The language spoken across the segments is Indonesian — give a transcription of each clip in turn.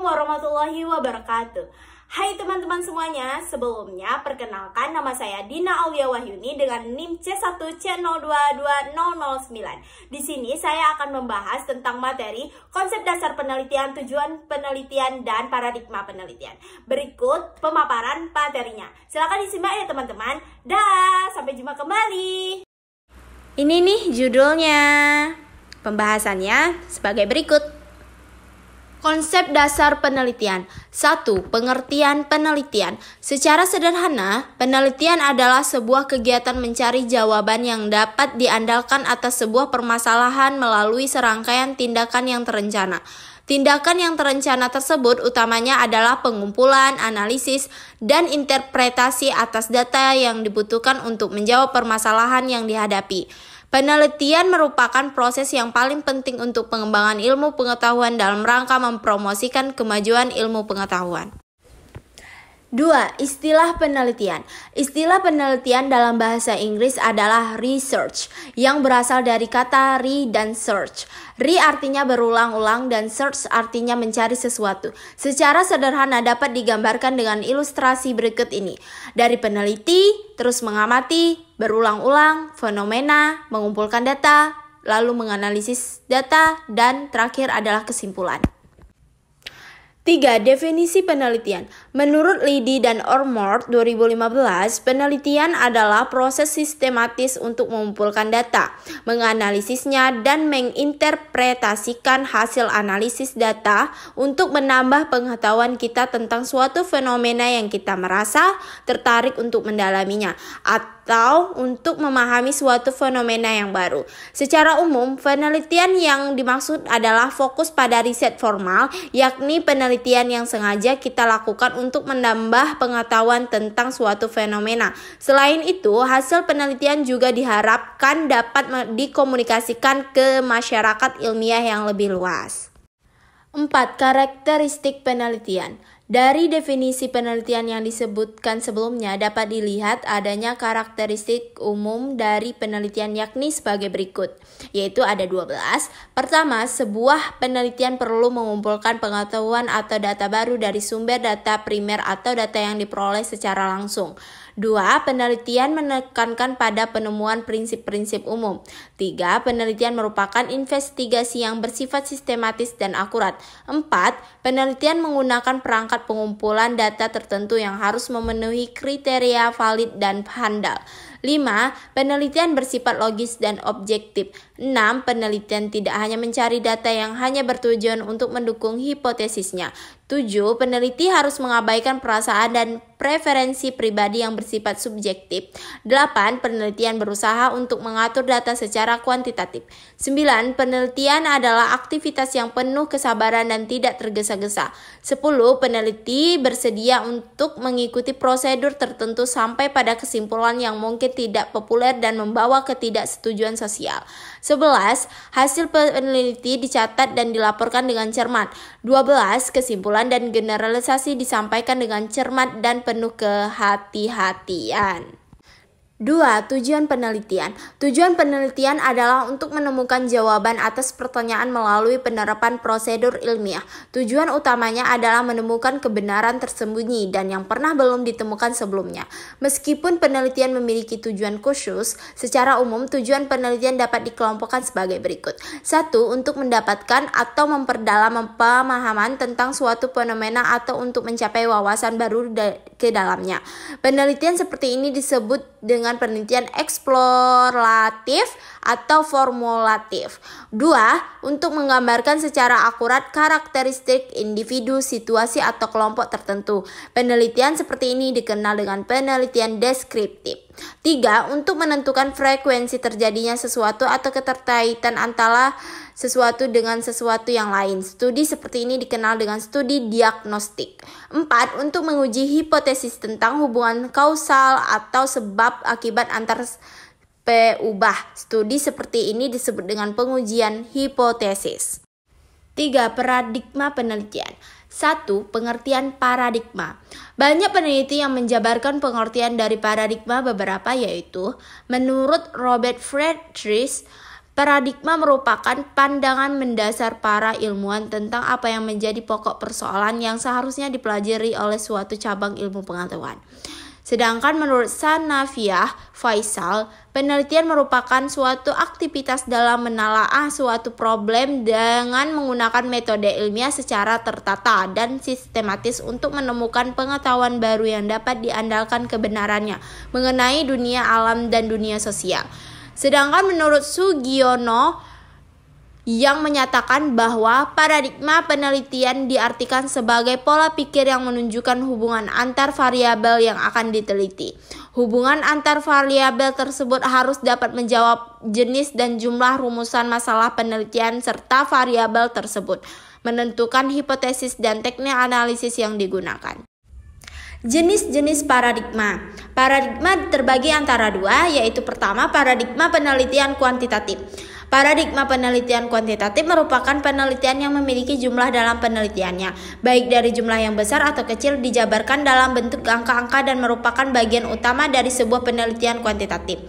Assalamualaikum warahmatullahi wabarakatuh. Hai teman-teman semuanya, sebelumnya perkenalkan nama saya Dina Aulia Wahyuni dengan NIM C1C022009. Di sini saya akan membahas tentang materi konsep dasar penelitian, tujuan penelitian, dan paradigma penelitian. Berikut pemaparan materinya. Silakan disimak ya teman-teman. Dah, sampai jumpa kembali. Ini nih judulnya. Pembahasannya sebagai berikut. Konsep dasar penelitian. 1. Pengertian penelitian. Secara sederhana, penelitian adalah sebuah kegiatan mencari jawaban yang dapat diandalkan atas sebuah permasalahan melalui serangkaian tindakan yang terencana. Tindakan yang terencana tersebut utamanya adalah pengumpulan, analisis, dan interpretasi atas data yang dibutuhkan untuk menjawab permasalahan yang dihadapi. Penelitian merupakan proses yang paling penting untuk pengembangan ilmu pengetahuan dalam rangka mempromosikan kemajuan ilmu pengetahuan. 2. Istilah penelitian. Istilah penelitian dalam bahasa Inggris adalah research, yang berasal dari kata re dan search. Re artinya berulang-ulang dan search artinya mencari sesuatu. Secara sederhana dapat digambarkan dengan ilustrasi berikut ini. Dari peneliti, terus mengamati, berulang-ulang, fenomena, mengumpulkan data, lalu menganalisis data, dan terakhir adalah kesimpulan. 3. Definisi penelitian. Menurut Liddy dan Ormord 2015, penelitian adalah proses sistematis untuk mengumpulkan data, menganalisisnya, dan menginterpretasikan hasil analisis data untuk menambah pengetahuan kita tentang suatu fenomena yang kita merasa tertarik untuk mendalaminya, atau untuk memahami suatu fenomena yang baru. Secara umum, penelitian yang dimaksud adalah fokus pada riset formal, yakni penelitian yang sengaja kita lakukan untuk menambah pengetahuan tentang suatu fenomena. Selain itu, hasil penelitian juga diharapkan dapat dikomunikasikan ke masyarakat ilmiah yang lebih luas. 4. Karakteristik penelitian. Dari definisi penelitian yang disebutkan sebelumnya dapat dilihat adanya karakteristik umum dari penelitian yakni sebagai berikut, yaitu ada 12. Pertama, sebuah penelitian perlu mengumpulkan pengetahuan atau data baru dari sumber data primer atau data yang diperoleh secara langsung. 2. Penelitian menekankan pada penemuan prinsip-prinsip umum. 3. Penelitian merupakan investigasi yang bersifat sistematis dan akurat. 4. Penelitian menggunakan perangkat pengumpulan data tertentu yang harus memenuhi kriteria valid dan handal. 5. Penelitian bersifat logis dan objektif. 6. Penelitian tidak hanya mencari data yang hanya bertujuan untuk mendukung hipotesisnya. 7. Peneliti harus mengabaikan perasaan dan preferensi pribadi yang bersifat subjektif. 8. Penelitian berusaha untuk mengatur data secara kuantitatif. 9. Penelitian adalah aktivitas yang penuh kesabaran dan tidak tergesa-gesa. 10. Peneliti bersedia untuk mengikuti prosedur tertentu sampai pada kesimpulan yang mungkin tidak populer dan membawa ketidaksetujuan sosial. 11. Hasil peneliti dicatat dan dilaporkan dengan cermat. 12. Kesimpulan dan generalisasi disampaikan dengan cermat dan penuh kehati-hatian. 2. Tujuan penelitian. Tujuan penelitian adalah untuk menemukan jawaban atas pertanyaan melalui penerapan prosedur ilmiah. Tujuan utamanya adalah menemukan kebenaran tersembunyi dan yang pernah belum ditemukan sebelumnya. Meskipun penelitian memiliki tujuan khusus, secara umum tujuan penelitian dapat dikelompokkan sebagai berikut. 1. Untuk mendapatkan atau memperdalam pemahaman tentang suatu fenomena atau untuk mencapai wawasan baru ke dalamnya. Penelitian seperti ini disebut dengan penelitian eksploratif atau formulatif. 2. Untuk menggambarkan secara akurat karakteristik individu, situasi, atau kelompok tertentu. Penelitian seperti ini dikenal dengan penelitian deskriptif. 3. Untuk menentukan frekuensi terjadinya sesuatu atau keterkaitan antara sesuatu dengan sesuatu yang lain. Studi seperti ini dikenal dengan studi diagnostik. 4. Untuk menguji hipotesis tentang hubungan kausal atau sebab akibat antar peubah. Studi seperti ini disebut dengan pengujian hipotesis. 3. Paradigma penelitian. 1. Pengertian paradigma. Banyak peneliti yang menjabarkan pengertian dari paradigma beberapa, yaitu menurut Robert Friedrich, Paradigma merupakan pandangan mendasar para ilmuwan tentang apa yang menjadi pokok persoalan yang seharusnya dipelajari oleh suatu cabang ilmu pengetahuan. Sedangkan menurut Sanafiah Faisal, penelitian merupakan suatu aktivitas dalam menelaah suatu problem dengan menggunakan metode ilmiah secara tertata dan sistematis untuk menemukan pengetahuan baru yang dapat diandalkan kebenarannya mengenai dunia alam dan dunia sosial. Sedangkan menurut Sugiono yang menyatakan bahwa paradigma penelitian diartikan sebagai pola pikir yang menunjukkan hubungan antar variabel yang akan diteliti. Hubungan antar variabel tersebut harus dapat menjawab jenis dan jumlah rumusan masalah penelitian serta variabel tersebut, menentukan hipotesis dan teknik analisis yang digunakan. Jenis-jenis paradigma. Paradigma terbagi antara dua, yaitu pertama paradigma penelitian kuantitatif. Paradigma penelitian kuantitatif merupakan penelitian yang memiliki jumlah dalam penelitiannya, baik dari jumlah yang besar atau kecil dijabarkan dalam bentuk angka-angka dan merupakan bagian utama dari sebuah penelitian kuantitatif.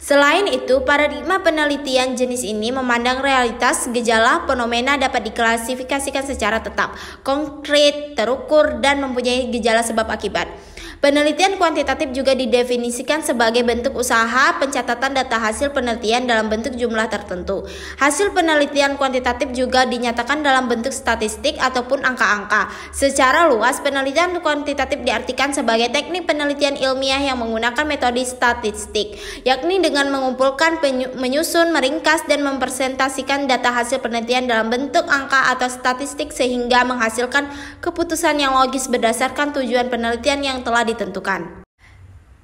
Selain itu, paradigma penelitian jenis ini memandang realitas, gejala, fenomena dapat diklasifikasikan secara tetap, konkret, terukur, dan mempunyai gejala sebab akibat. Penelitian kuantitatif juga didefinisikan sebagai bentuk usaha pencatatan data hasil penelitian dalam bentuk jumlah tertentu. Hasil penelitian kuantitatif juga dinyatakan dalam bentuk statistik ataupun angka-angka. Secara luas, penelitian kuantitatif diartikan sebagai teknik penelitian ilmiah yang menggunakan metode statistik, yakni dengan mengumpulkan, menyusun, meringkas, dan mempresentasikan data hasil penelitian dalam bentuk angka atau statistik sehingga menghasilkan keputusan yang logis berdasarkan tujuan penelitian yang telah ditentukan.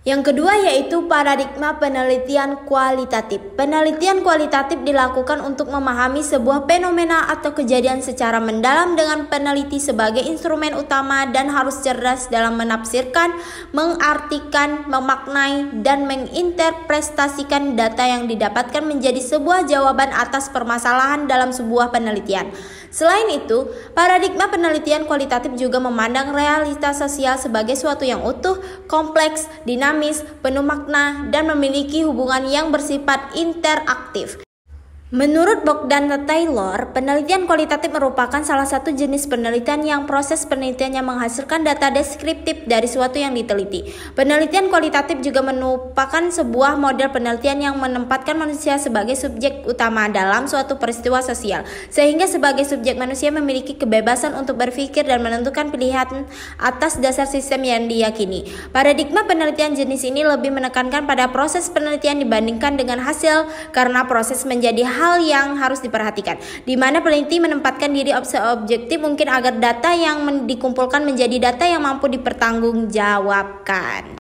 Yang kedua yaitu paradigma penelitian kualitatif. Penelitian kualitatif dilakukan untuk memahami sebuah fenomena atau kejadian secara mendalam dengan peneliti sebagai instrumen utama dan harus cerdas dalam menafsirkan, mengartikan, memaknai, dan menginterpretasikan data yang didapatkan menjadi sebuah jawaban atas permasalahan dalam sebuah penelitian. Selain itu, paradigma penelitian kualitatif juga memandang realitas sosial sebagai suatu yang utuh, kompleks, dinamis, penuh makna, dan memiliki hubungan yang bersifat interaktif. Menurut Bogdan Taylor, penelitian kualitatif merupakan salah satu jenis penelitian yang proses penelitiannya menghasilkan data deskriptif dari suatu yang diteliti. Penelitian kualitatif juga merupakan sebuah model penelitian yang menempatkan manusia sebagai subjek utama dalam suatu peristiwa sosial, sehingga sebagai subjek manusia memiliki kebebasan untuk berpikir dan menentukan pilihan atas dasar sistem yang diyakini. Paradigma penelitian jenis ini lebih menekankan pada proses penelitian dibandingkan dengan hasil, karena proses menjadi hal yang harus diperhatikan, di mana peneliti menempatkan diri objektif mungkin agar data yang dikumpulkan menjadi data yang mampu dipertanggungjawabkan.